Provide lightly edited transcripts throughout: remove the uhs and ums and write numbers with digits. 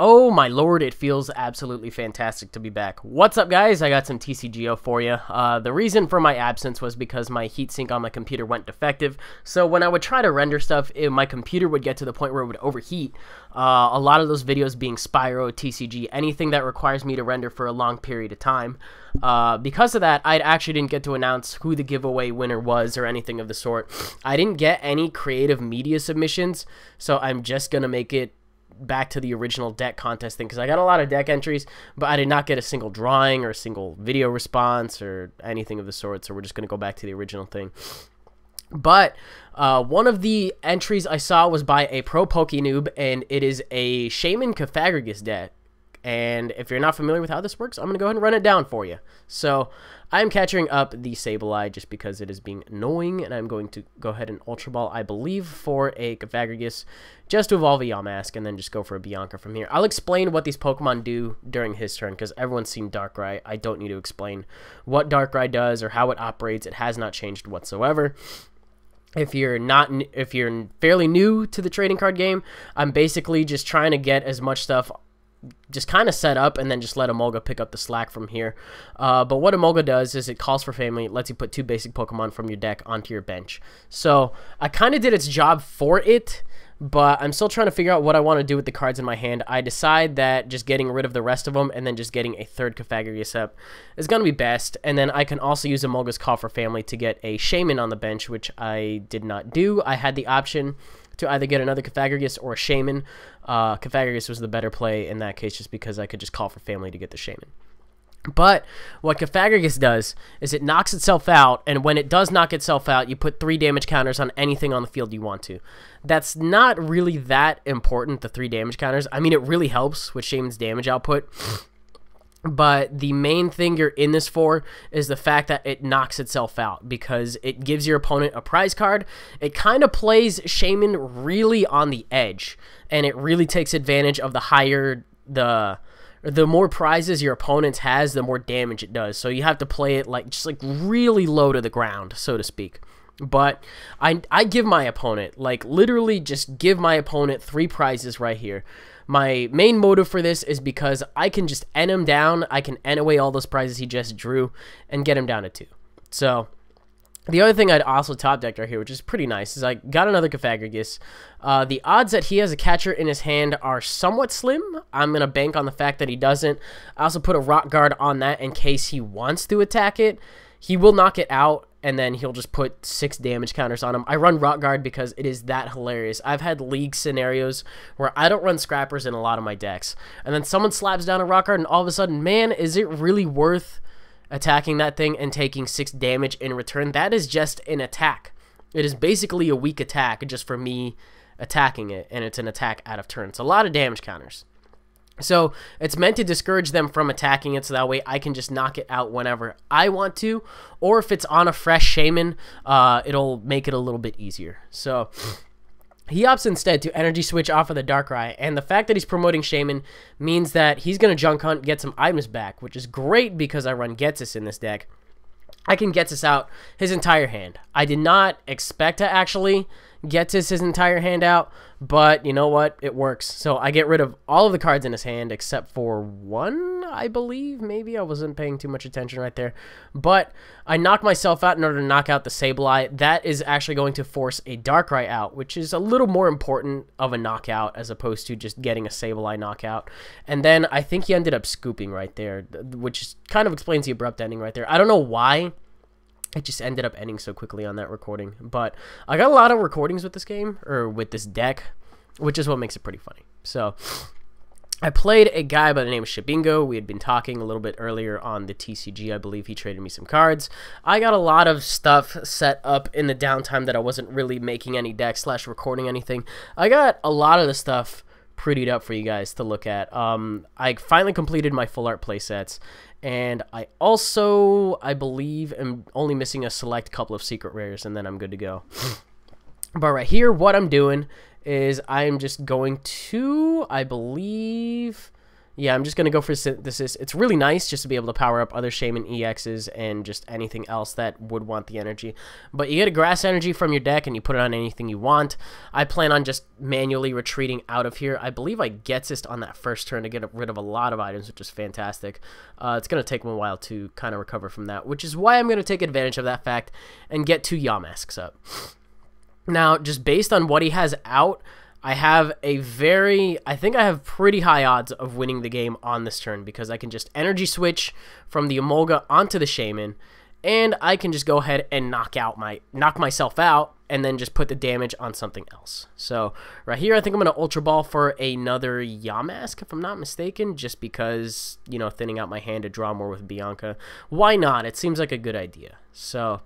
Oh my lord, it feels absolutely fantastic to be back. What's up, guys? I got some TCGO for you. The reason for my absence was because my heatsink on my computer went defective, so when I would try to render stuff, my computer would get to the point where it would overheat. A lot of those videos being Spyro, TCG, anything that requires me to render for a long period of time. Because of that, I actually didn't get to announce who the giveaway winner was or anything of the sort. I didn't get any creative media submissions, so I'm just going to make it back to the original deck contest thing, because I got a lot of deck entries, but I did not get a single drawing or a single video response or anything of the sort, so we're just going to go back to the original thing. But one of the entries I saw was by a pro PokeNoob, and it is a Shaymin Cofagrigus deck. And if you're not familiar with how this works, I'm going to go ahead and run it down for you. So I'm catching up the Sableye just because it is being annoying, and I'm going to go ahead and Ultra Ball, I believe, for a Cofagrigus, just to evolve a Yamask, and then just go for a Bianca from here. I'll explain what these Pokemon do during his turn, because everyone's seen Darkrai. I don't need to explain what Darkrai does or how it operates. It has not changed whatsoever. If you're fairly new to the trading card game, I'm basically just trying to get as much stuff just kind of set up and then just let Emolga pick up the slack from here. But what Emolga does is it calls for family, lets you put 2 basic Pokemon from your deck onto your bench. So I kind of did its job for it, but I'm still trying to figure out what I want to do with the cards in my hand. I decide that just getting rid of the rest of them and then just getting a 3rd Cofagrigus up is going to be best. And then I can also use Emolga's Call for Family to get a Shaymin on the bench, which I did not do. I had the option to either get another Cofagrigus or a Shaymin. Cofagrigus was the better play in that case, just because I could just call for family to get the Shaymin. But what Cofagrigus does is it knocks itself out, and when it does knock itself out, you put 3 damage counters on anything on the field you want to. That's not really that important, the 3 damage counters. I mean, it really helps with Shaymin's damage output. But the main thing you're in this for is the fact that it knocks itself out, because it gives your opponent a prize card. It kind of plays Shaymin really on the edge, and it really takes advantage of the higher the more prizes your opponent has, the more damage it does. So you have to play it just really low to the ground, so to speak. But I give my opponent, literally just give my opponent 3 prizes right here. My main motive for this is because I can just N him down, I can N away all those prizes he just drew, and get him down to 2. So the other thing I'd also top decked right here, which is pretty nice, is I got another Cofagrigus. The odds that he has a catcher in his hand are somewhat slim. I'm going to bank on the fact that he doesn't. I also put a Rock Guard on that in case he wants to attack it. He will knock it out, and then he'll just put 6 damage counters on him. I run Rock Guard because it is that hilarious. I've had league scenarios where I don't run Scrappers in a lot of my decks, and then someone slaps down a Rock Guard, and all of a sudden, man, is it really worth attacking that thing and taking 6 damage in return? That is just an attack. It is basically a weak attack just for me attacking it, and it's an attack out of turn. It's a lot of damage counters. So it's meant to discourage them from attacking it, so that way I can just knock it out whenever I want to, or if it's on a fresh Shaymin, it'll make it a little bit easier. So he opts instead to energy switch off of the Darkrai, and the fact that he's promoting Shaymin means that he's going to junk hunt, get some items back, which is great because I run Getsis in this deck. I can Getsis out his entire hand. I did not expect to actually Getsis his entire hand out, but you know what? It works. So I get rid of all of the cards in his hand except for 1, I believe. Maybe I wasn't paying too much attention right there. But I knock myself out in order to knock out the Sableye. That is actually going to force a Darkrai out, which is a little more important of a knockout as opposed to just getting a Sableye knockout. And then I think he ended up scooping right there, which kind of explains the abrupt ending right there. I don't know why it just ended up ending so quickly on that recording, but I got a lot of recordings with this game, or with this deck, which is what makes it pretty funny. So I played a guy by the name of Shabingo. We had been talking a little bit earlier on the TCG. I believe he traded me some cards. I got a lot of stuff set up in the downtime that I wasn't really making any decks / recording anything. I got a lot of the stuff prettied up for you guys to look at. I finally completed my full art playsets, and I also, I believe, am only missing a select couple of secret rares, and then I'm good to go. But right here, what I'm doing is I'm just going to, I believe, Yeah, I'm just going to go for Synthesis. It's really nice just to be able to power up other Shaymin EXs and just anything else that would want the energy. But you get a Grass Energy from your deck, and you put it on anything you want. I plan on just manually retreating out of here. I believe I Getsist on that first turn to get rid of a lot of items, which is fantastic. It's going to take me a while to kind of recover from that, which is why I'm going to take advantage of that fact and get 2 Yamask's up. Now, just based on what he has out, I think I have pretty high odds of winning the game on this turn because I can just energy switch from the Emolga onto the Shaymin, and I can just go ahead and knock myself out and then just put the damage on something else. So right here, I think I'm going to Ultra Ball for another Yamask, if I'm not mistaken, just because, you know, thinning out my hand to draw more with Bianca. Why not? It seems like a good idea. So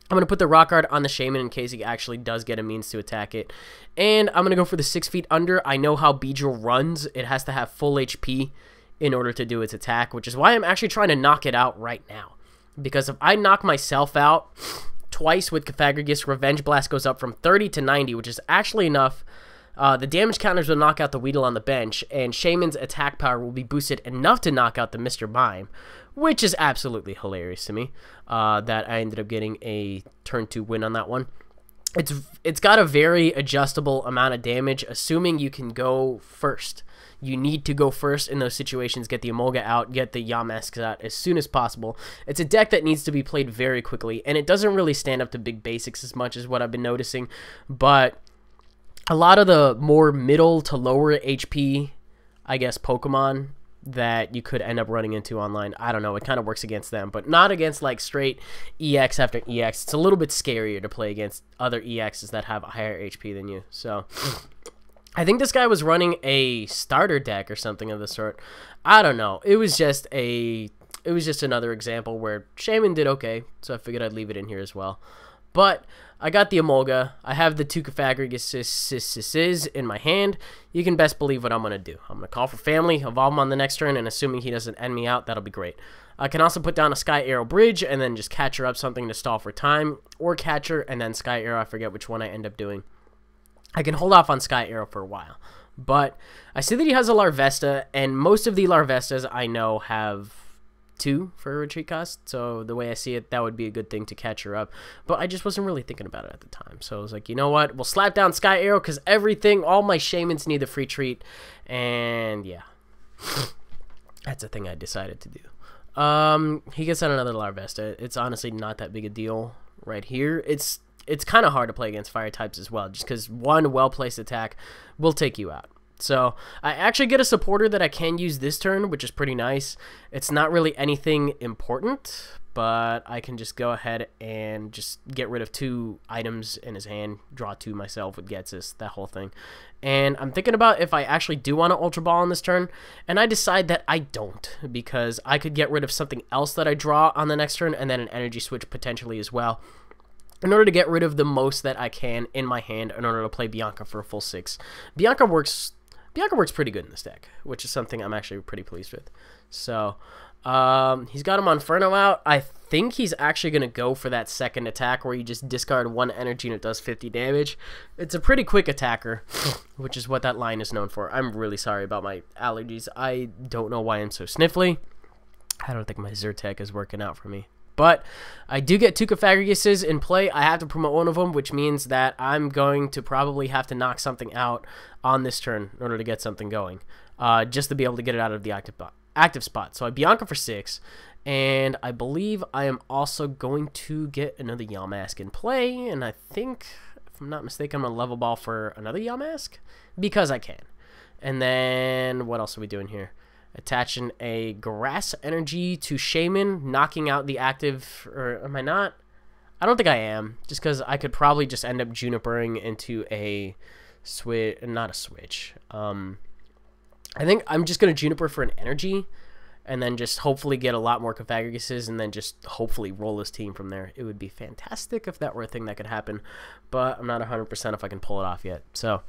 I'm going to put the Rock Guard on the Shaymin in case he actually does get a means to attack it. And I'm going to go for the 6 feet under. I know how Beedrill runs. It has to have full HP in order to do its attack, which is why I'm actually trying to knock it out right now. Because if I knock myself out twice with Cofagrigus, Revenge Blast goes up from 30 to 90, which is actually enough. The damage counters will knock out the Weedle on the bench, and Shaymin's attack power will be boosted enough to knock out the Mr. Mime, which is absolutely hilarious to me, that I ended up getting a turn 2 win on that one. It's got a very adjustable amount of damage, assuming you can go first. You need to go first in those situations, get the Emolga out, get the Yamask out as soon as possible. It's a deck that needs to be played very quickly, and it doesn't really stand up to big basics as much as what I've been noticing, but a lot of the more middle to lower HP, I guess, Pokemon that you could end up running into online, I don't know, it kind of works against them, but not against like straight EX after EX. It's a little bit scarier to play against other EXs that have a higher HP than you. So I think this guy was running a starter deck or something of the sort. I don't know. It was just another example where Shaymin did okay, so I figured I'd leave it in here as well. But I got the Emolga. I have the 2 Cofagrigus in my hand. You can best believe what I'm going to do. I'm going to call for family, evolve him on the next turn, and assuming he doesn't end me out, that'll be great. I can also put down a Sky Arrow Bridge and then just catcher up something to stall for time, or catcher and then Sky Arrow. I forget which one I end up doing. I can hold off on Sky Arrow for a while. But I see that he has a Larvesta, and most of the Larvestas I know have 2 for a retreat cost, so the way I see it, that would be a good thing to catch her up, but I just wasn't really thinking about it at the time, so I was like, you know what, we'll slap down Sky Arrow, because all my Shaymins need the free treat, and yeah, that's a thing I decided to do. He gets out another Larvesta. It's honestly not that big a deal right here. It's kind of hard to play against fire types as well, just because one well-placed attack will take you out. So I actually get a supporter that I can use this turn, which is pretty nice. It's not really anything important, but I can just go ahead and just get rid of 2 items in his hand, draw 2 myself with Getsist, that whole thing. And I'm thinking about if I actually do want to Ultra Ball on this turn, and I decide that I don't, because I could get rid of something else that I draw on the next turn, and then an energy switch potentially as well, in order to get rid of the most that I can in my hand in order to play Bianca for a full 6. Bianca works pretty good in this deck, which is something I'm actually pretty pleased with. So he's got him on Inferno out. I think he's actually going to go for that second attack where you just discard 1 energy and it does 50 damage. It's a pretty quick attacker, which is what that line is known for. I'm really sorry about my allergies. I don't know why I'm so sniffly. I don't think my Zyrtec is working out for me. But I do get 2 Cofagriguses in play. I have to promote one of them, which means that I'm going to probably have to knock something out on this turn in order to get something going, just to be able to get it out of the active spot. So I Bianca for 6, and I believe I am also going to get another Yamask in play, and I think, if I'm not mistaken, I'm going to level ball for another Yamask, because I can. And then, what else are we doing here? Attaching a Grass Energy to Shaymin, knocking out the active, or am I not? I don't think I am, just because I could probably just end up Junipering into a switch, not a switch. I think I'm just going to Juniper for an energy, and then just hopefully get a lot more Cofagriguses, and then just hopefully roll this team from there. It would be fantastic if that were a thing that could happen, but I'm not 100% if I can pull it off yet, so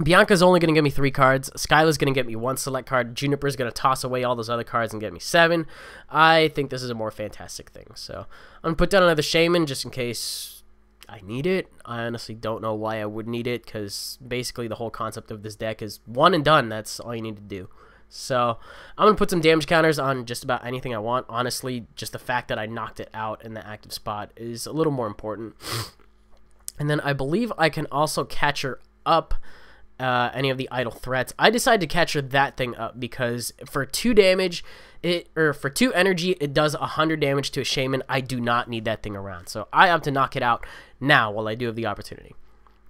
Bianca's only going to give me 3 cards. Skyla's going to get me 1 select card. Juniper's going to toss away all those other cards and get me 7. I think this is a more fantastic thing. So I'm going to put down another Shaymin just in case I need it. I honestly don't know why I would need it, because basically the whole concept of this deck is one and done. That's all you need to do. So I'm going to put some damage counters on just about anything I want. Honestly, just the fact that I knocked it out in the active spot is a little more important. And then I believe I can also catcher up any of the idle threats. I decided to catcher that thing up because for 2 damage, for 2 energy, it does 100 damage to a Shaymin. I do not need that thing around. So I opt to knock it out now while I do have the opportunity.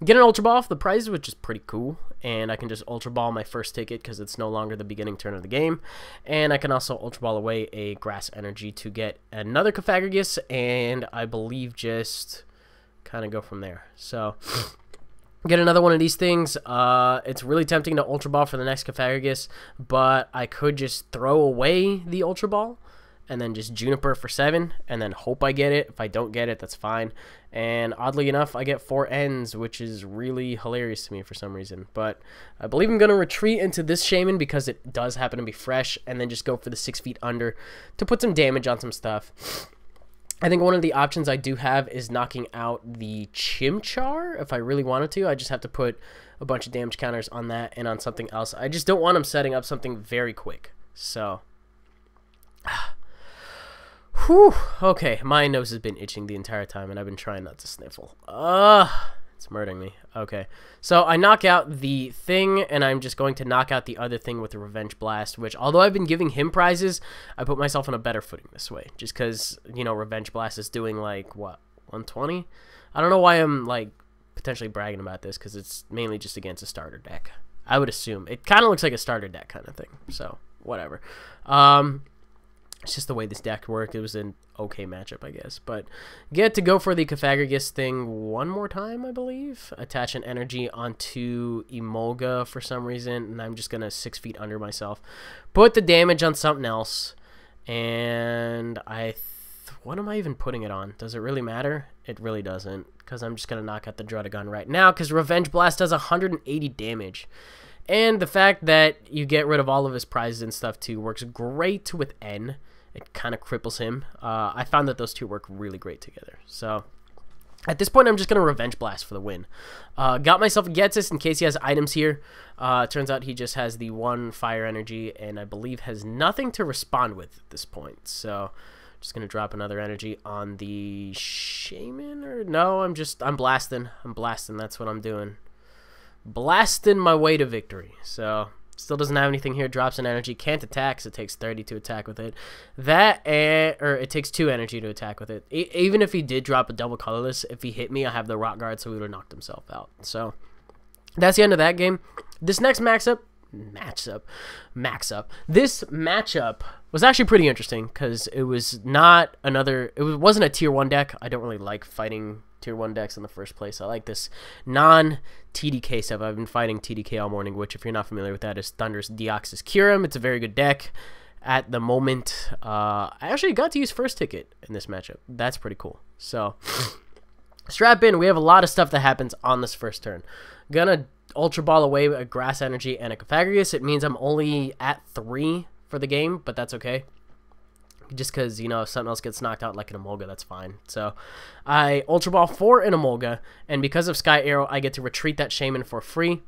Get an Ultra Ball off the prize, which is pretty cool, and I can just Ultra Ball my first ticket because it's no longer the beginning turn of the game, and I can also Ultra Ball away a Grass Energy to get another Cofagrigus, and I believe just kind of go from there. So get another one of these things. It's really tempting to Ultra Ball for the next Cofagrigus, but I could just throw away the Ultra Ball and then just Juniper for 7, and then hope I get it. If I don't get it, that's fine. And oddly enough, I get 4 ends, which is really hilarious to me for some reason. But I believe I'm going to retreat into this Shaymin because it does happen to be fresh, and then just go for the 6 feet under to put some damage on some stuff. I think one of the options I do have is knocking out the Chimchar if I really wanted to. I just have to put a bunch of damage counters on that and on something else. I just don't want him setting up something very quick. So whew, okay, my nose has been itching the entire time, and I've been trying not to sniffle. It's murdering me. Okay, so I knock out the thing, and I'm just going to knock out the other thing with the Revenge Blast, which, although I've been giving him prizes, I put myself on a better footing this way, just because, you know, Revenge Blast is doing, like, what, 120? I don't know why I'm, like, potentially bragging about this, because it's mainly just against a starter deck. I would assume. It kind of looks like a starter deck kind of thing, so whatever. It's just the way this deck worked. It was an okay matchup, I guess. But get to go for the Cofagrigus thing one more time, I believe. Attach an energy onto Emolga for some reason, and I'm just going to 6 feet under myself. Put the damage on something else, and what am I even putting it on? Does it really matter? It really doesn't, because I'm just going to knock out the Drudagon right now, because Revenge Blast does 180 damage. And the fact that you get rid of all of his prizes and stuff, too, works great with N. It kind of cripples him. I found that those two work really great together. So at this point, I'm just going to Revenge Blast for the win. Got myself a Getsis in case he has items here. Turns out he just has the 1 fire energy, and I believe has nothing to respond with at this point. So just going to drop another energy on the Shaymin. Or no, I'm blasting. I'm blasting. That's what I'm doing. Blasting my way to victory. So still doesn't have anything here. Drops an energy. Can't attack, so it takes 30 to attack with it. Or it takes 2 energy to attack with it. Even if he did drop a double colorless, if he hit me, I have the Rock Guard, so he would have knocked himself out. So that's the end of that game. This next max up. This matchup was actually pretty interesting because it was not another. It wasn't a tier 1 deck. I don't really like fighting tier 1 decks in the first place. I like this non-TDK stuff. I've been fighting TDK all morning, which, if you're not familiar with that, is Thunder's Deoxys Kyurem. It's a very good deck at the moment. I actually got to use first ticket in this matchup. That's pretty cool. So strap in. We have a lot of stuff that happens on this first turn. Gonna Ultra Ball away a Grass Energy and a Cofagrigus. It means I'm only at 3 for the game, but that's okay. Just because, you know, if something else gets knocked out like an Emolga, that's fine. So I Ultra Ball for an Emolga, and because of Sky Arrow, I get to retreat that Shaymin for free.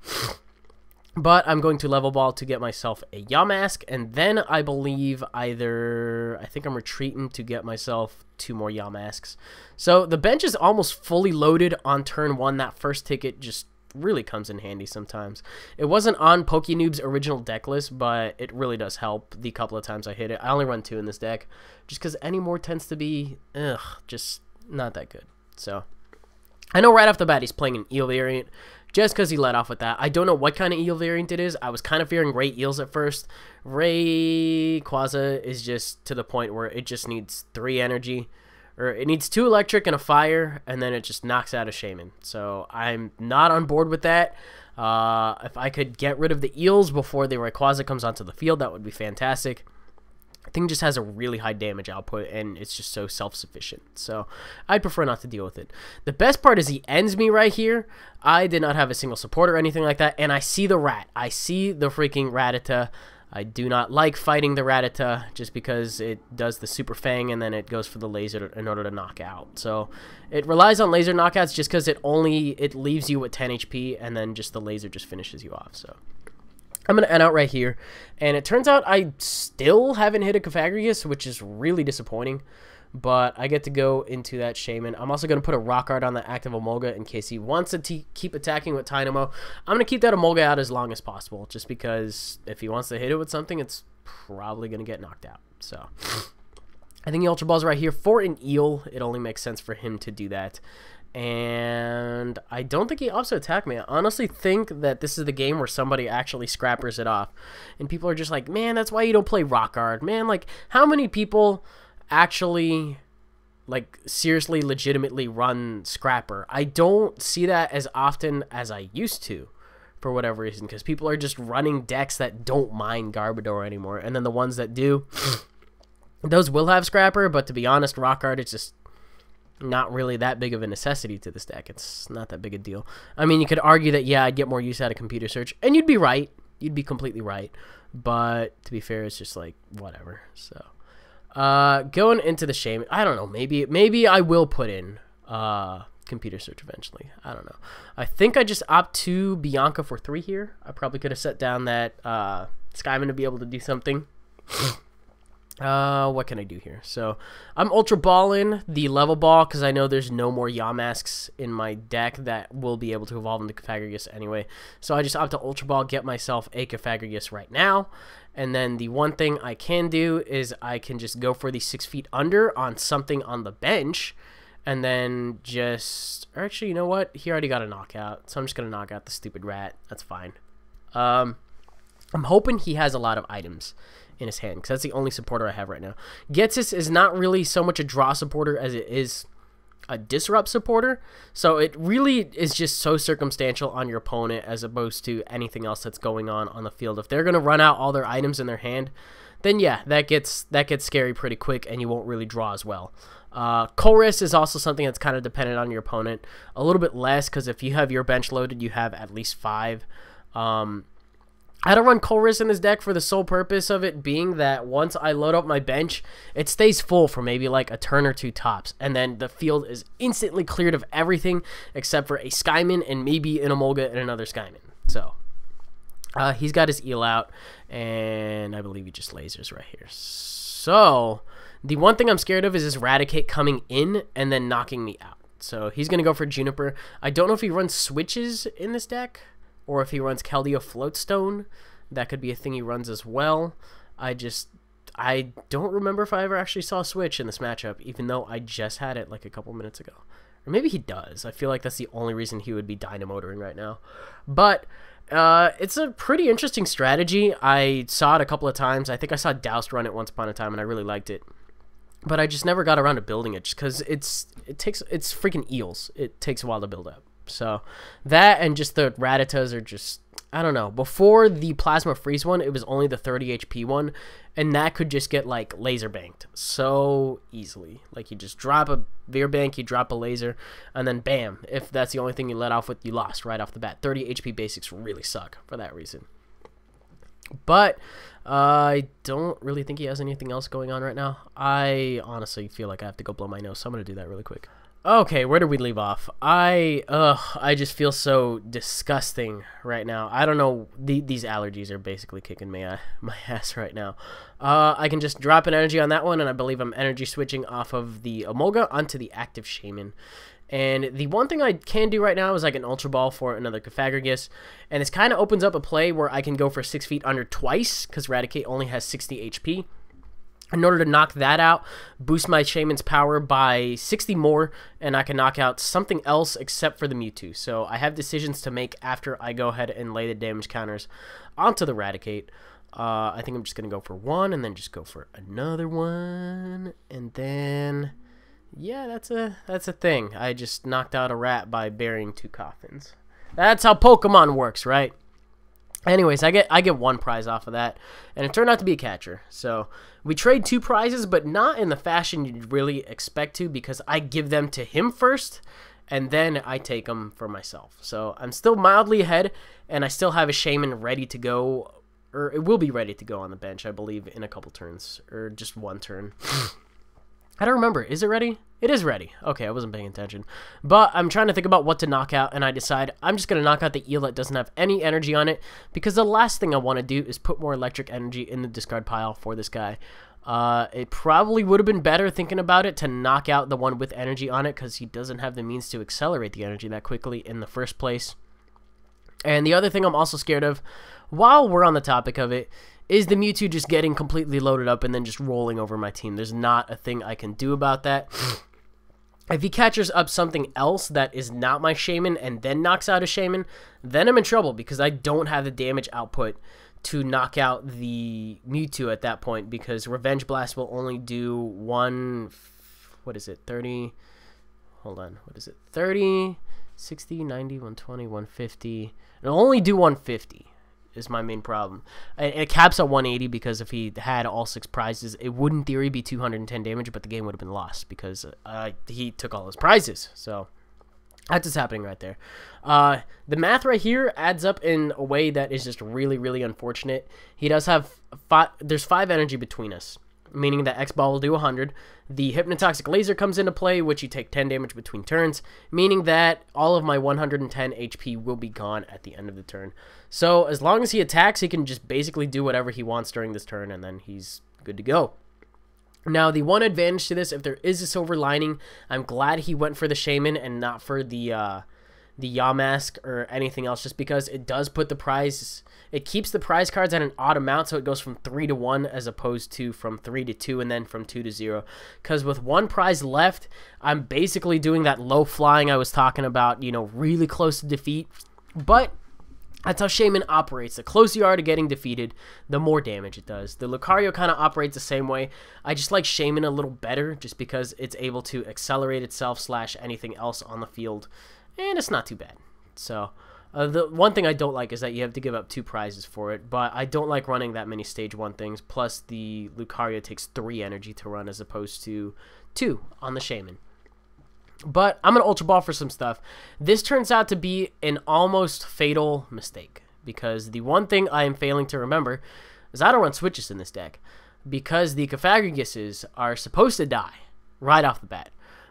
But I'm going to Level Ball to get myself a Yamask, and then I believe I think I'm retreating to get myself 2 more Yamasks. So the bench is almost fully loaded on turn 1. That first ticket just really comes in handy sometimes. It wasn't on PokeNoob's original deck list, but it really does help the couple of times I hit it. I only run 2 in this deck, just because any more tends to be, just not that good. So I know right off the bat he's playing an Eel variant, just because he let off with that. I don't know what kind of Eel variant it is. I was kind of fearing Ray Eels at first. Rayquaza is just to the point where it just needs 3 energy. Or it needs 2 electric and a fire, and then it just knocks out a Shaymin. So I'm not on board with that. If I could get rid of the Eels before the Rayquaza comes onto the field, that would be fantastic. The thing just has a really high damage output, and it's just so self-sufficient. So I'd prefer not to deal with it. The best part is he ends me right here. I did not have a single support or anything like that, and I see the rat. I see the freaking Rattata. I do not like fighting the Rattata just because it does the Super Fang and then it goes for the laser in order to knock out. So it relies on laser knockouts just because it leaves you with 10 HP and then just the laser just finishes you off. So I'm going to end out right here. And it turns out I still haven't hit a Cofagrigus, which is really disappointing. But I get to go into that Shaymin. I'm also going to put a Rock Art on the active Emolga in case he wants to keep attacking with Dynamo. I'm going to keep that Emolga out as long as possible, just because if he wants to hit it with something, it's probably going to get knocked out. So I think the Ultra Ball's right here. For an Eel, it only makes sense for him to do that. And I don't think he opts to attack me. I honestly think that this is the game where somebody actually scrappers it off. And people are just like, man, that's why you don't play Rock Art. Man, like, how many people actually, like, seriously, legitimately run Scrapper? I don't see that as often as I used to, for whatever reason, because people are just running decks that don't mind Garbodor anymore. And then the ones that do, those will have Scrapper, but to be honest, Rock Art is just not really that big of a necessity to this deck. It's not that big a deal. I mean, you could argue that, yeah, I'd get more use out of computer search, and you'd be right. You'd be completely right. But to be fair, it's just like, whatever. So going into the Shaymin, I don't know, maybe I will put in computer search eventually. I don't know. I think I just opt to Bianca for 3 here. I probably could have set down that Skyman to be able to do something. What can I do here? So I'm Ultra Balling the Level Ball because I know there's no more Yamask's in my deck that will be able to evolve into Cofagrigus anyway. So I just opt to Ultra Ball, get myself a Cofagrigus right now. And then the one thing I can do is I can just go for the 6 feet under on something on the bench. And then just, or actually, you know what? He already got a knockout. So I'm just going to knock out the stupid rat. That's fine. I'm hoping he has a lot of items in his hand because that's the only supporter I have right now. Getsis is not really so much a draw supporter as it is a disrupt supporter, so it really is just so circumstantial on your opponent as opposed to anything else that's going on the field. If they're going to run out all their items in their hand, then yeah, that gets scary pretty quick and you won't really draw as well. Chorus is also something that's kind of dependent on your opponent, a little bit less because if you have your bench loaded, you have at least 5. I don't run Chorus in this deck for the sole purpose of it being that once I load up my bench, it stays full for maybe like a turn or 2 tops, and then the field is instantly cleared of everything except for a Skyman and maybe an Emolga and another Skyman. So he's got his Eel out, and I believe he just lasers right here. So the one thing I'm scared of is his Raticate coming in and then knocking me out. So he's going to go for Juniper. I don't know if he runs switches in this deck, or if he runs Keldeo Floatstone. That could be a thing he runs as well. I don't remember if I ever actually saw a switch in this matchup, even though I just had it like a couple minutes ago. Or maybe he does. I feel like that's the only reason he would be dynamotoring right now. But it's a pretty interesting strategy. I saw it a couple of times. I think I saw Doused run it once upon a time, and I really liked it. But I just never got around to building it, just because it's freaking eels. It takes a while to build up. So that and just the Ratatas are just, I don't know. Before the Plasma Freeze one, it was only the 30 HP one, and that could just get like laser banked so easily. Like you just drop a Veer Bank, you drop a laser, and then bam, if that's the only thing you let off with, you lost right off the bat. 30 HP basics really suck for that reason. But I don't really think he has anything else going on right now. I honestly feel like I have to go blow my nose, so I'm going to do that really quick. Okay, where did we leave off? I just feel so disgusting right now. I don't know. These allergies are basically kicking my ass right now. I can just drop an energy on that one, and I believe I'm energy switching off of the Emolga onto the active Shaymin. And the one thing I can do right now is I can Ultra Ball for another Cofagrigus, and this kind of opens up a play where I can go for 6 feet under twice, because Raticate only has 60 HP. In order to knock that out, boost my Shaymin's power by 60 more, and I can knock out something else except for the Mewtwo. So I have decisions to make after I go ahead and lay the damage counters onto the Raticate. I think I'm just going to go for 1 and then just go for another 1. And then, yeah, that's a thing. I just knocked out a rat by burying 2 coffins. That's how Pokemon works, right? Anyways, I get 1 prize off of that, and it turned out to be a catcher. So we trade 2 prizes, but not in the fashion you'd really expect to, because I give them to him first, and then I take them for myself. So I'm still mildly ahead, and I still have a Shaymin ready to go, or it will be ready to go on the bench, I believe, in a couple turns, or just 1 turn. I don't remember. Is it ready? It is ready. Okay, I wasn't paying attention. But I'm trying to think about what to knock out, and I decide I'm just going to knock out the eel that doesn't have any energy on it, because the last thing I want to do is put more electric energy in the discard pile for this guy. It probably would have been better, thinking about it, to knock out the one with energy on it, because he doesn't have the means to accelerate the energy that quickly in the first place. And the other thing I'm also scared of, while we're on the topic of it, is the Mewtwo just getting completely loaded up and then just rolling over my team. There's not a thing I can do about that. If he catches up something else that is not my Shaymin and then knocks out a Shaymin, then I'm in trouble, because I don't have the damage output to knock out the Mewtwo at that point, because Revenge Blast will only do one, what is it, 30, hold on, what is it, 30, 60, 90, 120, 150, it'll only do 150. Is my main problem. It caps at 180, because if he had all 6 prizes, it would in theory be 210 damage, but the game would have been lost because he took all his prizes. So that's what's happening right there. The math right here adds up in a way that is just really, really unfortunate. He does have there's 5 energy between us, meaning that X-Ball will do 100. The Hypnotoxic Laser comes into play, which you take 10 damage between turns, meaning that all of my 110 HP will be gone at the end of the turn. So as long as he attacks, he can just basically do whatever he wants during this turn, and then he's good to go. Now, the one advantage to this, if there is a silver lining, I'm glad he went for the Shaymin and not for the Yamask or anything else, just because it does put the prize, it keeps the prize cards at an odd amount, so it goes from 3 to 1 as opposed to from 3 to 2 and then from 2 to 0. Because with one prize left, I'm basically doing that low flying I was talking about, you know, really close to defeat. But that's how Shaymin operates. The closer you are to getting defeated, the more damage it does. The Lucario kind of operates the same way. I just like Shaymin a little better, just because it's able to accelerate itself / anything else on the field, and it's not too bad. So the one thing I don't like is that you have to give up 2 prizes for it, but I don't like running that many stage 1 things, plus the Lucario takes 3 energy to run as opposed to 2 on the Shaymin. But I'm going to Ultra Ball for some stuff. This turns out to be an almost fatal mistake, because the one thing I am failing to remember is I don't run switches in this deck, because the Cofagrigus are supposed to die right off the bat.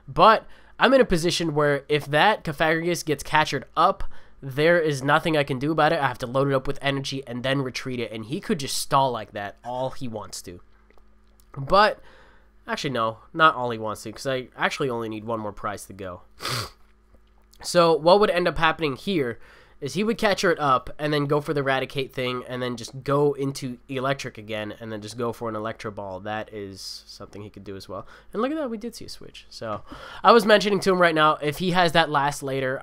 But I'm in a position where if that Cofagrigus gets captured up, there is nothing I can do about it. I have to load it up with energy and then retreat it, and he could just stall like that all he wants to. But actually, no, not all he wants to, because I actually only need 1 more prize to go. So what would end up happening here is he would catch it up and then go for the Eradicate thing and then just go into Electric again and then just go for an Electro Ball. That is something he could do as well. And look at that, we did see a switch. So I was mentioning to him right now, if he has that last laser,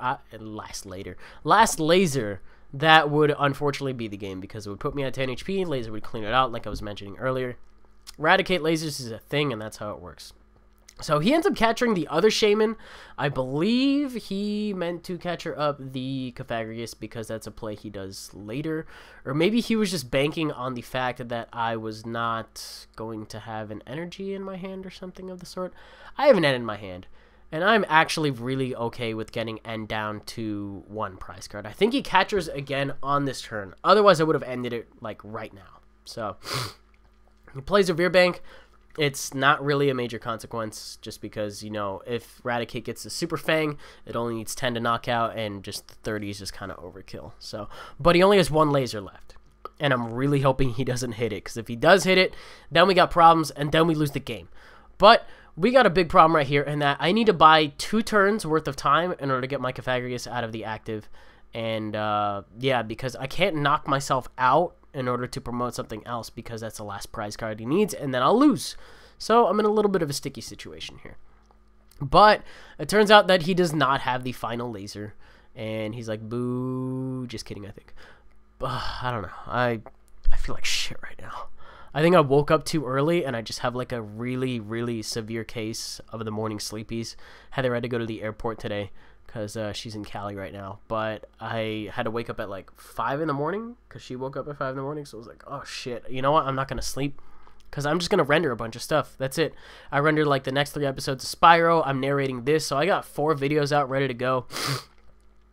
that would unfortunately be the game, because it would put me at 10 HP. Laser would clean it out, like I was mentioning earlier. Eradicate lasers is a thing, and that's how it works. So he ends up capturing the other Shaymin. I believe he meant to capture up the Cofagrigus, because that's a play he does later. Or maybe he was just banking on the fact that I was not going to have an energy in my hand or something of the sort. I have an N in my hand, and I'm actually really okay with getting N down to 1 prize card. I think he catches again on this turn. Otherwise, I would have ended it like right now. So he plays a Veer Bank. It's not really a major consequence, just because, you know, if Eradicate gets the Super Fang, it only needs 10 to knock out, and just the 30 is just kind of overkill. So, but he only has 1 laser left, and I'm really hoping he doesn't hit it, because if he does hit it, then we got problems, and then we lose the game. But we got a big problem right here, in that I need to buy 2 turns worth of time in order to get my Cofagrigus out of the active, and yeah, because I can't knock myself out in order to promote something else, because that's the last prize card he needs, and then I'll lose. So I'm in a little bit of a sticky situation here. But it turns out that he does not have the final laser, and he's like, boo. Just kidding, I think. I don't know. I feel like shit right now. I think I woke up too early, and I just have like a really, really severe case of the morning sleepies. Heather had to go to the airport today, because she's in Cali right now. But I had to wake up at like 5 in the morning, because she woke up at 5 in the morning. So I was like, oh shit, you know what? I'm not going to sleep, because I'm just going to render a bunch of stuff. That's it. I rendered like the next 3 episodes of Spyro. I'm narrating this. So I got 4 videos out ready to go.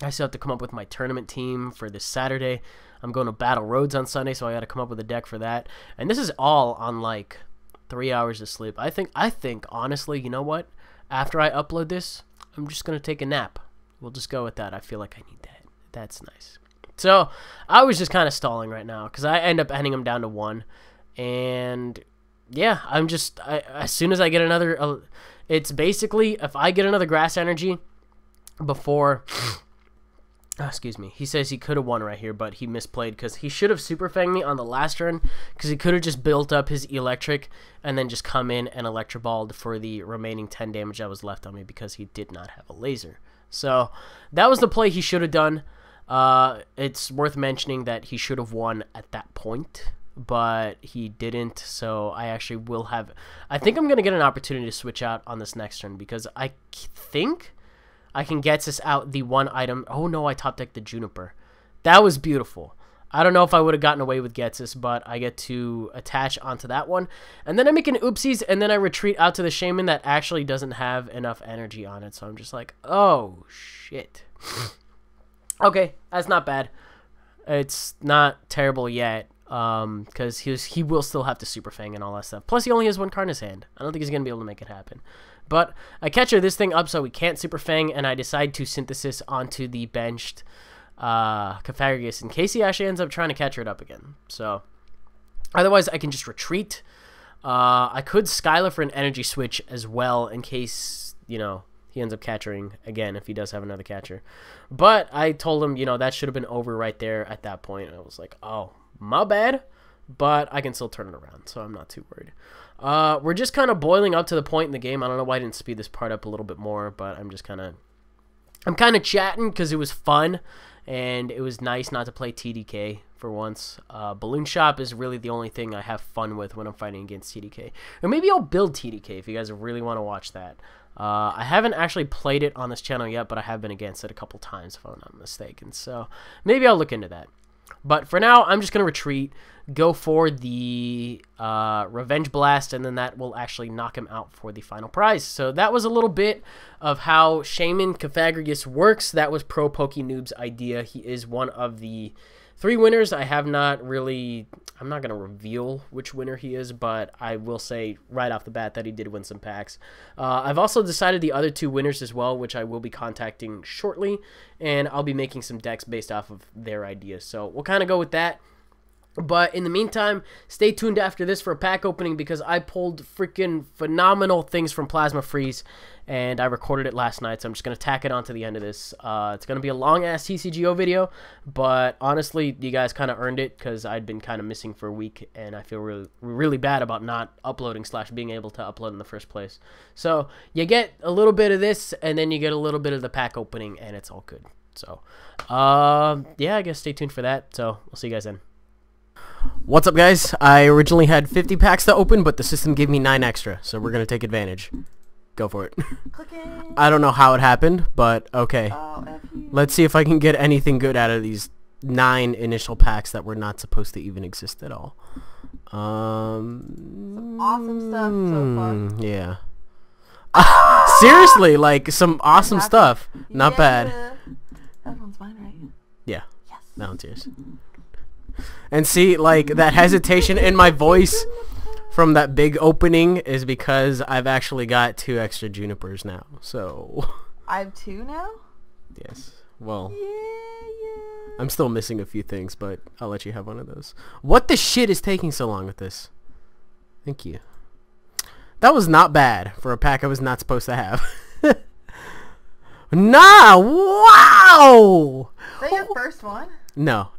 I still have to come up with my tournament team for this Saturday. I'm going to Battle Roads on Sunday, so I got to come up with a deck for that. And this is all on like 3 hours of sleep. I think honestly, you know what? After I upload this, I'm just gonna take a nap. We'll just go with that. I feel like I need that. That's nice. So I was just kind of stalling right now because I end up ending him down to 1, and yeah, I'm just as soon as I get another, it's basically if I get another grass energy before. Excuse me. He says he could have won right here, but he misplayed because he should have super fanged me on the last turn because he could have just built up his electric and then just come in and electroballed for the remaining 10 damage that was left on me because he did not have a laser. So that was the play he should have done. It's worth mentioning that he should have won at that point, but he didn't. So I actually will have. I think I'm going to get an opportunity to switch out on this next turn because I think I can get this out the one item. Oh no, I top decked the Juniper. That was beautiful. I don't know if I would have gotten away with Getsis, but I get to attach onto that one. And then I make an oopsies, and then I retreat out to the Shaymin that actually doesn't have enough energy on it. So I'm just like, oh, shit. Okay, that's not bad. It's not terrible yet, because he will still have to Super Fang and all that stuff. Plus, he only has one card in his hand. I don't think he's going to be able to make it happen. But I catch this thing up so we can't Super Fang, and I decide to Synthesis onto the benched Cofagrigus in case he actually ends up trying to catch it up again. So otherwise, I can just retreat. I could Skylar for an energy switch as well in case, you know, he ends up catching again if he does have another catcher. But I told him, you know, that should have been over right there at that point. I was like, oh, my bad. But I can still turn it around, so I'm not too worried. We're just kind of boiling up to the point in the game. I don't know why I didn't speed this part up a little bit more, but I'm kind of chatting because it was fun, and it was nice not to play TDK for once. Balloon Shop is really the only thing I have fun with when I'm fighting against TDK. Or maybe I'll build TDK if you guys really want to watch that. I haven't actually played it on this channel yet, but I have been against it a couple times if I'm not mistaken. So maybe I'll look into that. But for now, I'm just going to retreat, go for the Revenge Blast, and then that will actually knock him out for the final prize. So that was a little bit of how Shaymin Cofagrigus works. That was Pro Poke Noob's idea. He is one of the 3 winners. I have not really... I'm not going to reveal which winner he is, but I will say right off the bat that he did win some packs. I've also decided the other 2 winners as well, which I will be contacting shortly, and I'll be making some decks based off of their ideas. So we'll kind of go with that. But in the meantime, stay tuned after this for a pack opening because I pulled freaking phenomenal things from Plasma Freeze, and I recorded it last night, so I'm just going to tack it onto the end of this. It's going to be a long-ass TCGO video, but honestly, you guys kind of earned it because I'd been kind of missing for a week, and I feel really, really bad about not uploading / being able to upload in the first place. So you get a little bit of this, and then you get a little bit of the pack opening, and it's all good. So, yeah, I guess stay tuned for that. So we'll see you guys then. What's up, guys? I originally had 50 packs to open, but the system gave me 9 extra, so we're going to take advantage. Go for it. I don't know how it happened, but okay. Let's see if I can get anything good out of these 9 initial packs that were not supposed to even exist at all. Some awesome stuff so far. Yeah. Seriously, like, some awesome stuff. Not bad. That one's mine, right? Yeah. Yes. That one's yours. And see, like, that hesitation in my voice from that big opening is because I've actually got 2 extra Junipers now, so... I have 2 now? Yes. Well, Yeah. I'm still missing a few things, but I'll let you have one of those. What the shit is taking so long with this? Thank you. That was not bad for a pack I was not supposed to have. Nah! Wow! Is that your first one? No.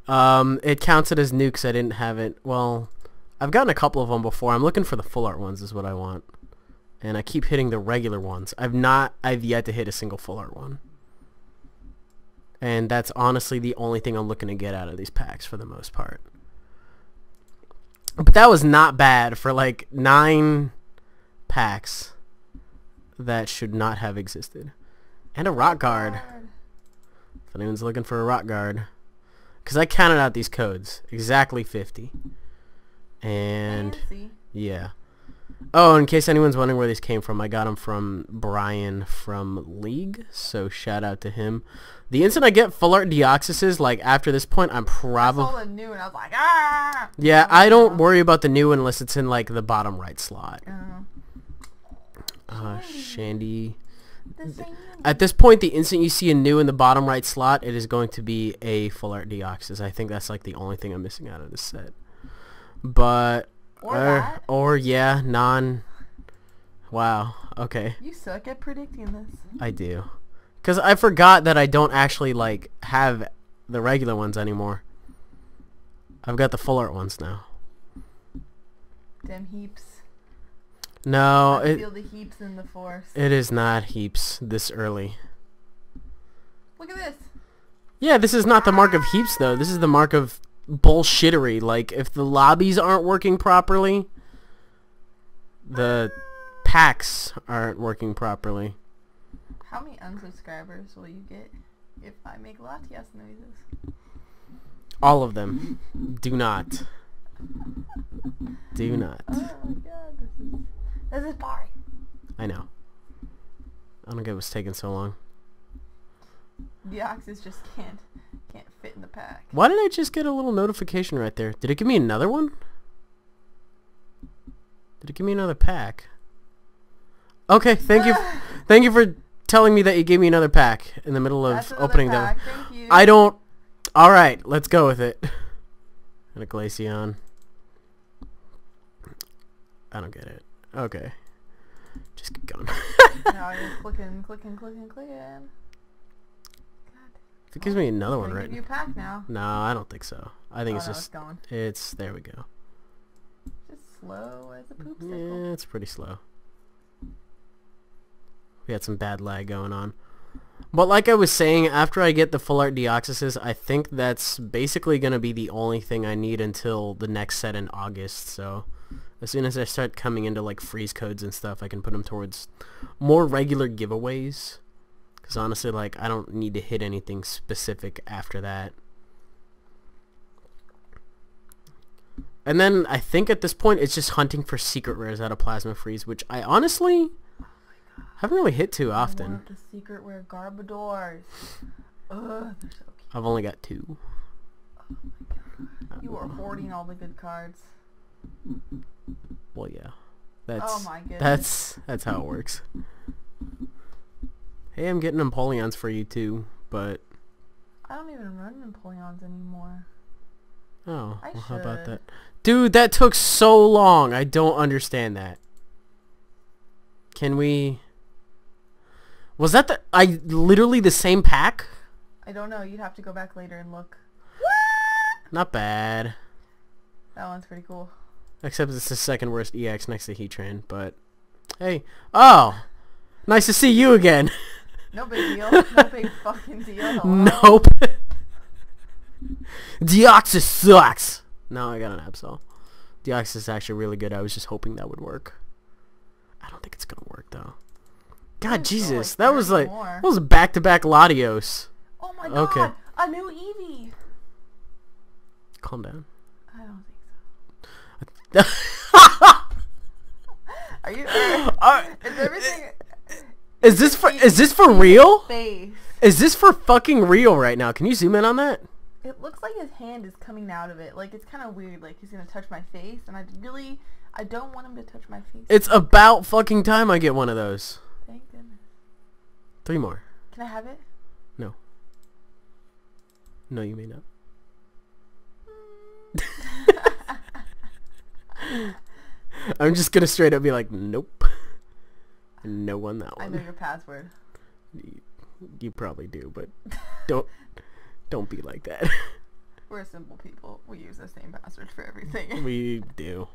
It counts it as nukes. I didn't have it. Well, I've gotten a couple of them before. I'm looking for the full art ones is what I want. And I keep hitting the regular ones. I've yet to hit a single full art one. And that's honestly the only thing I'm looking to get out of these packs for the most part. But that was not bad for like 9 packs that should not have existed. And a rock guard. If anyone's looking for a rock guard. Because I counted out these codes. Exactly 50. And Fancy. yeah. Oh, in case anyone's wondering where these came from, I got them from Brian from League, so shout out to him. The instant I get full art Deoxyses, like after this point, I'm probably... I saw the new and I was like, ah! Yeah, I don't worry about the new unless it's in like the bottom right slot. Shandy. At this point, the instant you see a new in the bottom right slot, it is going to be a full art Deoxys. I think that's like the only thing I'm missing out of this set. But... Or yeah, non... Wow, okay. You suck at predicting this. I do. Because I forgot that I don't actually, like, have the regular ones anymore. I've got the full art ones now. Damn heaps. No, I feel the heaps in the force. It is not heaps this early. Look at this. Yeah, this is not the mark of heaps, though. This is the mark of bullshittery. Like, if the lobbies aren't working properly, the packs aren't working properly. How many unsubscribers will you get if I make Latias noises? All of them. Do not. Do not. Oh my god, this is boring. I know. I don't get what's taking so long. Deoxys just can't fit in the pack. Why did I just get a little notification right there? Did it give me another one? Did it give me another pack? Okay, thank you. Thank you for telling me that you gave me another pack in the middle of opening them. Thank you. I don't... Alright, let's go with it. And a Glaceon. I don't get it. Okay. Just keep going. No, you're clicking. If it gives me another one, right? Give you a pack now. No, I don't think so. I think it's no, just... going. It's... There we go. Just slow as a poop sickle. Yeah, it's pretty slow. We had some bad lag going on. But like I was saying, after I get the full art Deoxyses, I think that's basically going to be the only thing I need until the next set in August. So as soon as I start coming into like freeze codes and stuff, I can put them towards more regular giveaways. Because honestly, like, I don't need to hit anything specific after that. And then I think at this point, it's just hunting for secret rares out of Plasma Freeze, which I honestly... haven't really hit too often. I want the secret rare Garbodors. Ugh, they're so cute. I've only got 2. Oh my god. You are hoarding all the good cards. Well, yeah. That's, oh my goodness. That's how it works. Hey, I'm getting Empoleons for you too, but... I don't even run Empoleons anymore. Oh, well, how about that? Dude, that took so long. I don't understand that. Can we... Was that literally the same pack? I don't know. You'd have to go back later and look. Not bad. That one's pretty cool. Except it's the second worst EX next to Heatran, but... Hey. Oh! Nice to see you again. No big deal. No big fucking deal. Hello? Nope. Deoxys sucks! No, I got an Absol. Deoxys is actually really good. I was just hoping that would work. I don't think it's gonna work though. God, Jesus, that was like that was back-to-back Latios. Oh my god, okay. A new Eevee. Calm down. I don't think so. Are you? Is everything? Is this for real? Face. Is this for fucking real right now? Can you zoom in on that? It looks like his hand is coming out of it. Like, it's kind of weird. Like, he's gonna touch my face, and I don't want him to touch my face. It's about fucking time I get one of those. Thank goodness. 3 more. Can I have it? No. No, you may not. I'm just gonna straight up be like, nope. No on that one. I know your password. You probably do, but don't be like that. We're simple people. We use the same password for everything. We do.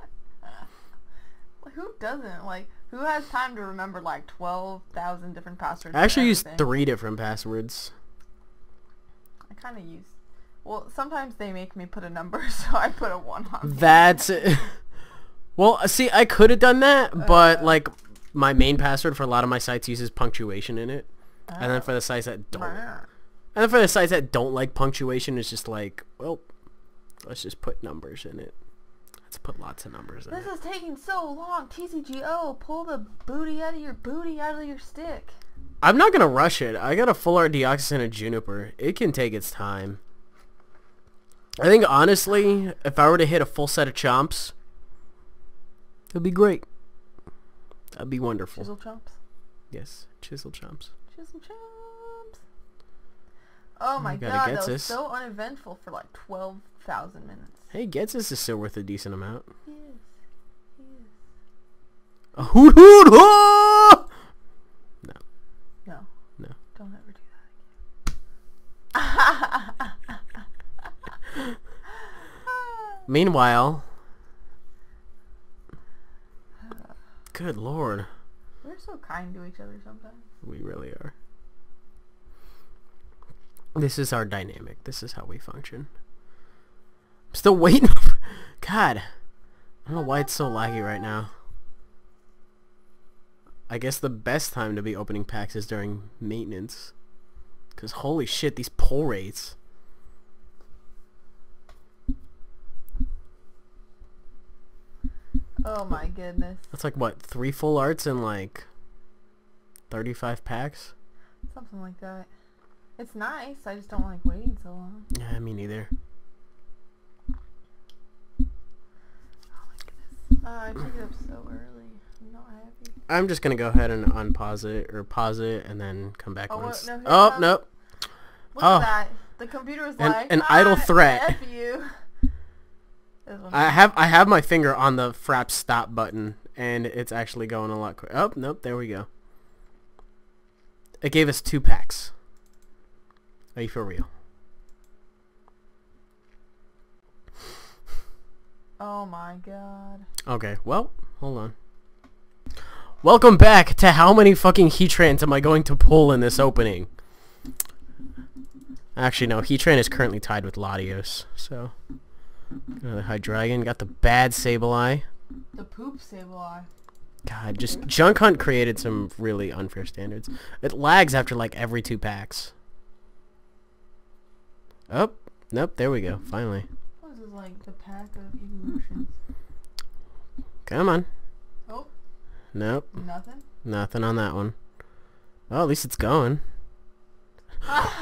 Who doesn't? Like, who has time to remember like 12,000 different passwords? I actually use 3 different passwords. I kind of use... Well, sometimes they make me put a number, so I put a 1 on. That's it. Well, see, I could have done that, but like my main password for a lot of my sites uses punctuation in it, and then for the sites that don't, like punctuation, it's just like, well, let's just put numbers in it. Let's put lots of numbers in This it. is taking so long. TCGO, pull the booty out of your stick. I'm not gonna rush it. I got a full art Deoxys and a Juniper. It can take its time. I think honestly, if I were to hit a full set of chomps, it'd be great. That'd be wonderful. Chisel chomps? Yes, chisel chomps. Chisel chomps. Oh my god, that was so uneventful for like 12,000 minutes. Hey, Getsus is still worth a decent amount. He is. He is. A hoot hoot ho! No. No. No. Don't ever do that again. Meanwhile, good lord. We're so kind to each other sometimes. We really are. This is our dynamic. This is how we function. I'm still waiting. God. I don't know why it's so laggy right now. I guess the best time to be opening packs is during maintenance. Because holy shit, these pull rates. Oh my goodness. That's like what, 3 full arts and like 35 packs? Something like that. It's nice, I just don't like waiting so long. Yeah, me neither. Oh my goodness. I picked it up so early. I'm not happy. I'm just gonna go ahead and unpause it or pause it and then come back Oh, once. no, Oh, nope. Look at that. The computer was like, an idle threat. F you. I have my finger on the frap stop button and it's actually going a lot quicker. Oh, nope, there we go. It gave us 2 packs. Are you for real? Oh my god. Okay, well, hold on. Welcome back to how many fucking Heatrans am I going to pull in this opening? Actually, no, Heatran is currently tied with Latios, so... Another Hydreigon, got the bad Sableye. The poop Sableye. God, just Junk Hunt created some really unfair standards. It lags after like every 2 packs. Oh, nope, there we go, finally. What is this, like the pack of evolutions? Come on. Oh. Nope. Nothing? Nothing on that one. Well, at least it's going.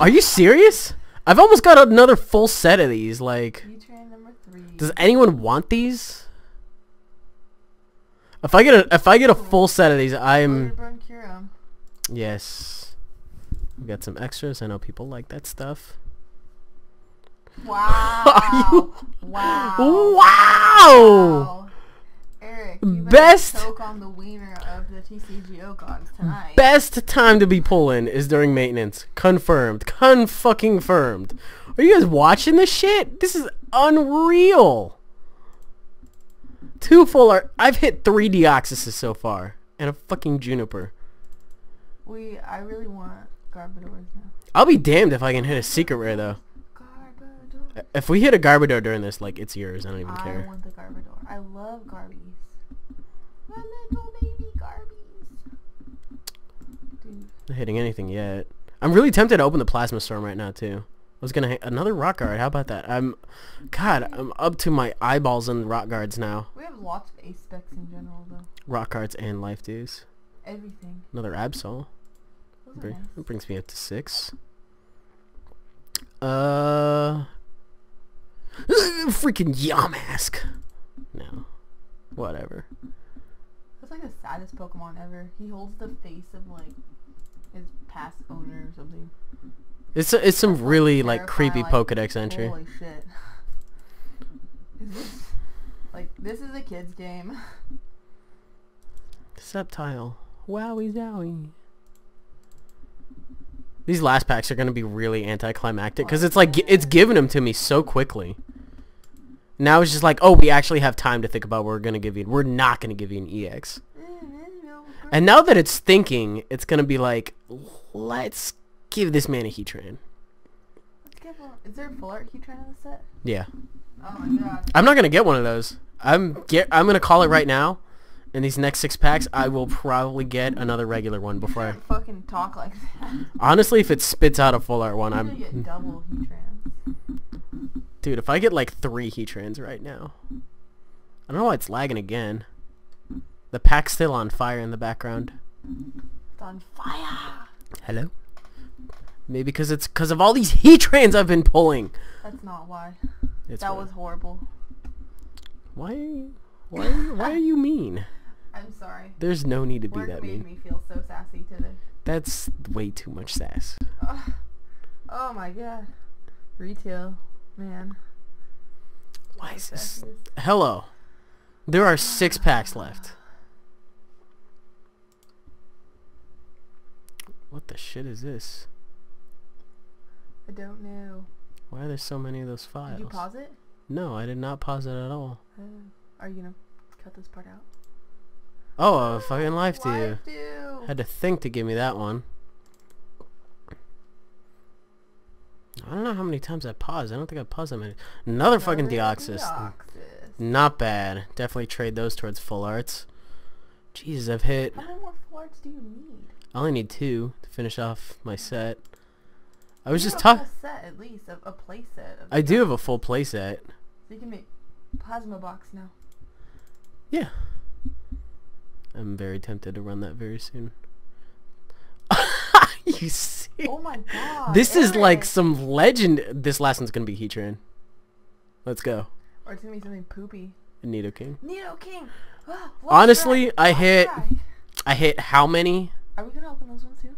Are you serious? I've almost got another full set of these, like... Heatran number 3. Does anyone want these? If I get a full set of these, I'm... Yes. We got some extras. I know people like that stuff. Wow. Wow. Wow. Eric, you Best choke on the wiener of the TCGO gods tonight. Best time to be pulling is during maintenance. Confirmed. Con-fucking-firmed. Are you guys watching this shit? This is unreal. 2 full art. I've hit 3 Deoxyses so far. And a fucking Juniper. I really want Garbodors now. I'll be damned if I can hit a secret rare, though. Garbodor. If we hit a Garbodor during this, like, it's yours. I don't even care. I want the Garbodor. I love Garbies. My little baby Garbies. Dude. Not hitting anything yet. I'm really tempted to open the Plasma Storm right now, too. I was gonna hit another Rock Guard. How about that? God, I'm up to my eyeballs in Rock Guards now. We have lots of ace specs in general, though. Rock Guards and Life Dews. Everything. Another Absol. Those are nice. That brings me up to 6. Freaking Yamask. No. Whatever. That's like the saddest Pokemon ever. He holds the face of like his past owner or something. It's some really like Terrifying, creepy Pokedex entry. Holy shit. This is a kid's game. Sceptile. Wowie zowie. These last packs are going to be really anticlimactic because it's like it's giving them to me so quickly. Now it's just like, oh, we actually have time to think about what we're going to give you. We're not going to give you an EX. And now that it's thinking, it's going to be like, let's give this man a Heatran. Is there a full art Heatran in the set? Yeah. Oh my god. I'm not going to get one of those. I'm going to call it right now. In these next 6 packs, I will probably get another regular one before I... fucking talk like that. Honestly, if it spits out a full art one, I'm gonna get double Heatrans. Dude, if I get like 3 Heatrans right now, I don't know why it's lagging again. The pack's still on fire in the background. It's on fire. Hello? Maybe because it's because of all these heat trains I've been pulling. That's not why. It's that weird. was horrible. Why are you mean? I'm sorry. There's no need to be Work that made mean. me feel so sassy today. That's way too much sass. Oh my god. Retail, man. Why is this? Hello. There are 6 packs left. What the shit is this? I don't know. Why are there so many of those files? Did you pause it? No, I did not pause it at all. Are you gonna cut this part out? Oh, a fucking life do. Life do. Had to think to give me that one. I don't know how many times I paused. I don't think I paused that many. Another fucking Deoxys. Not bad. Definitely trade those towards full arts. Jesus, I've hit... How many more full arts do you need? I only need 2 to finish off my set. I was You just have a talking... full set, at least. A play set. I do have a full play set. So you can make plasma box now. Yeah. I'm very tempted to run that very soon. You see? Oh my god. This is like Eric. some legend. This last one's gonna be Heatran. Let's go. Or it's gonna be something poopy. Nido King. Nido King! Honestly, I hit how many? Are we gonna open those ones too?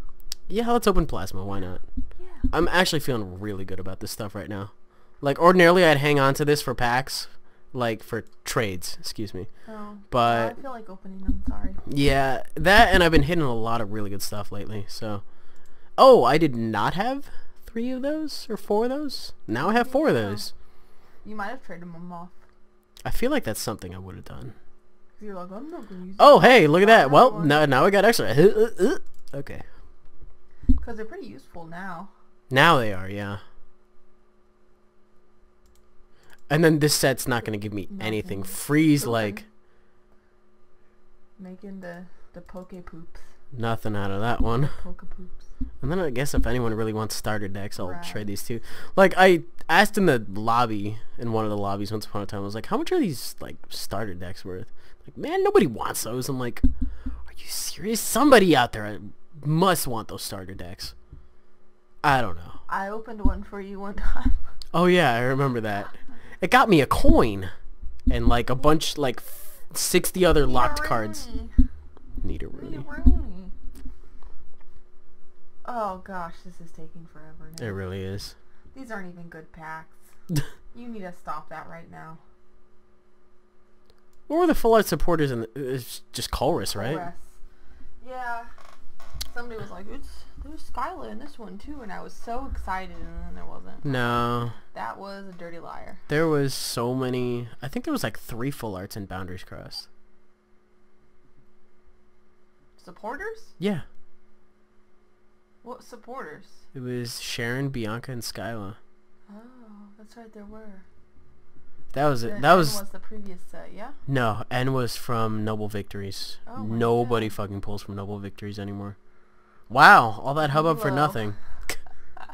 Yeah, let's open Plasma. Why not? Yeah. I'm actually feeling really good about this stuff right now. Like, ordinarily, I'd hang on to this for packs. Like, for trades, excuse me. Oh. But... I feel like opening them, sorry. Yeah, that and I've been hitting a lot of really good stuff lately, so... Oh, I did not have 3 of those? Or 4 of those? Now I have 4 of those. You might have traded them off. I feel like that's something I would have done. You're like, I'm not gonna use Oh, hey, look at that. Well, now I got extra. Okay. Because they're pretty useful now. Now they are, yeah. And then this set's not going to give me anything. Freeze, like... Making the poke poops. Nothing out of that one. Poke poops. And then I guess if anyone really wants starter decks, I'll trade these 2. Like, I asked in the lobby, in one of the lobbies once upon a time, I was like, how much are these, like, starter decks worth? Like, man, nobody wants those. I'm like, are you serious? Somebody out there must want those starter decks. I don't know. I opened one for you one time. Oh, yeah, I remember that. It got me a coin and, like, a bunch, like, 60 other locked cards. Need a Rooney. Oh, gosh, this is taking forever now. It really is. These aren't even good packs. You need to stop that right now. What were the full art supporters in it's just Colress, right? Colress. Yeah. Somebody was like, there's Skyla in this one too, and I was so excited, and then there wasn't. No. That was a dirty liar. There was so many. I think there was like 3 full arts in Boundaries Crossed. Supporters? Yeah. What supporters? It was Sharon, Bianca, and Skyla. Oh, that's right, there were. That was it. That That was... was the previous set, yeah? No, N was from Noble Victories. Oh my Nobody God. fucking pulls from Noble Victories anymore. Wow, all that hubbub for Whoa. nothing.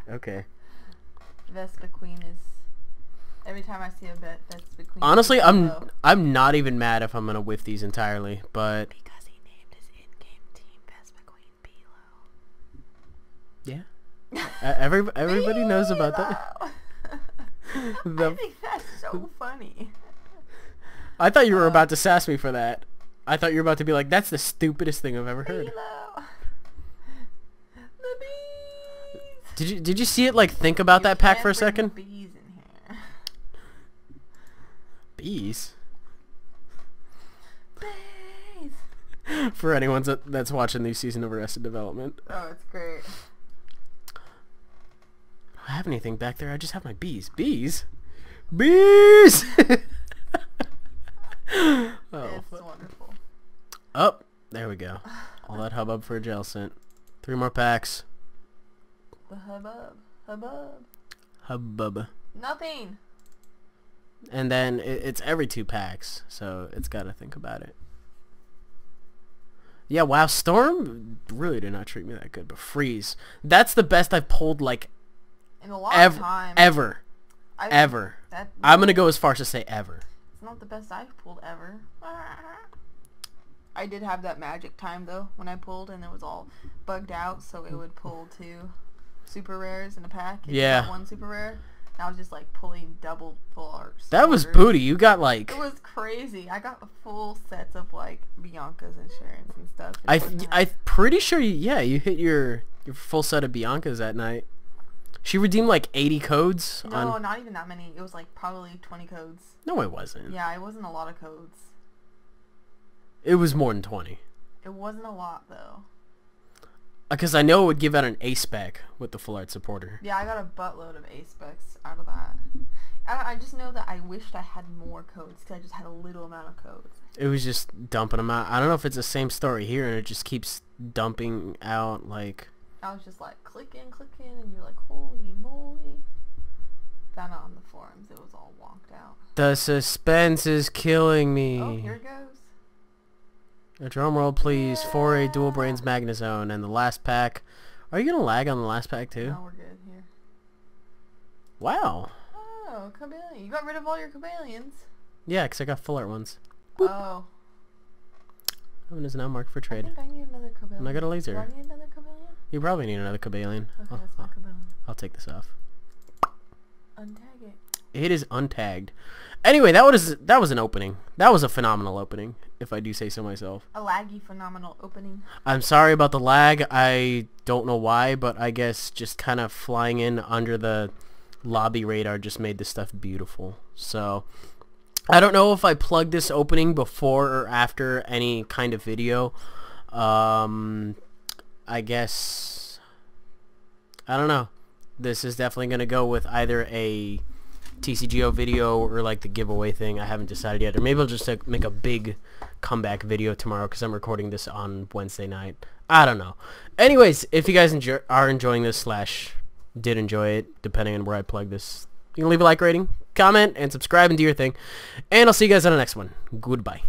Okay. Vespa Queen is... Every time I see a Vespa Queen... Honestly, it's I'm not even mad if I'm gonna whiff these entirely, but... Because he named his in-game team Vespa Queen Bilo. Yeah. Everybody knows about that. I think that's so funny. I thought you were about to sass me for that. I thought you were about to be like, that's the stupidest thing I've ever heard. Bilo. The bees. Did you see it, like, think about that pack can't for a bring second? Bees in here. Bees? Bees. For anyone that's watching the season of Arrested Development. Oh, it's great. I don't have anything back there. I just have my bees. Bees? Bees! Oh, It's wonderful. oh, there we go. All that hubbub for a gel scent. 3 more packs. The hubbub. Hubbub. Hubbub. Nothing. And then it's every 2 packs, so it's got to think about it. Yeah, wow, Storm really did not treat me that good, but Freeze. That's the best I've pulled, like, In a long time. ever. That, I'm going to go as far as to say ever. It's not the best I've pulled ever. I did have that magic time though when I pulled, and it was all bugged out, so it would pull 2 super rares in a pack. If you got 1 super rare. And I was just like pulling double full arts. That was booty. You got like... It was crazy. I got full sets of like Bianca's insurance and stuff. I'm pretty sure you hit your full set of Bianca's that night. She redeemed like 80 codes. No, not even that many. It was like probably 20 codes. No, it wasn't. Yeah, it wasn't a lot of codes. It was more than 20. It wasn't a lot though. Because I know it would give out an ace spec with the full art supporter. Yeah, I got a buttload of ace specs out of that. I just know that I wished I had more codes because I just had a little amount of codes. It was just dumping them out. I don't know if it's the same story here and it just keeps dumping out like... I was just like clicking, and you're like, holy moly. Found out on the forums it was all wonked out. The suspense is killing me. Oh, here it goes. A drum roll, please. Yeah. 4A Dual Brains Magnezone. And the last pack. Are you going to lag on the last pack, too? No, we're good here. Wow. Oh, Cobalion. You got rid of all your Cobalions. Yeah, because I got full art ones. Boop. Oh. One is now marked for trade. I think I need another Cobalion. And I got a laser. Do I need another Cobalion? You probably need another Cobalion. Okay, that's my Cobalion. I'll take this off. Untag it. It is untagged. Anyway, that was an opening. That was a phenomenal opening, if I do say so myself. A laggy, phenomenal opening. I'm sorry about the lag. I don't know why, but I guess just kind of flying in under the lobby radar just made this stuff beautiful. So, I don't know if I plugged this opening before or after any kind of video. I guess... I don't know. This is definitely going to go with either a TCGO video or like the giveaway thing. I haven't decided yet. Or maybe I'll just make a big comeback video tomorrow because I'm recording this on Wednesday night. I don't know. Anyways, if you guys are enjoying this / did enjoy it, depending on where I plug this, you can leave a like rating, comment, and subscribe and do your thing. And I'll see you guys on the next one. Goodbye.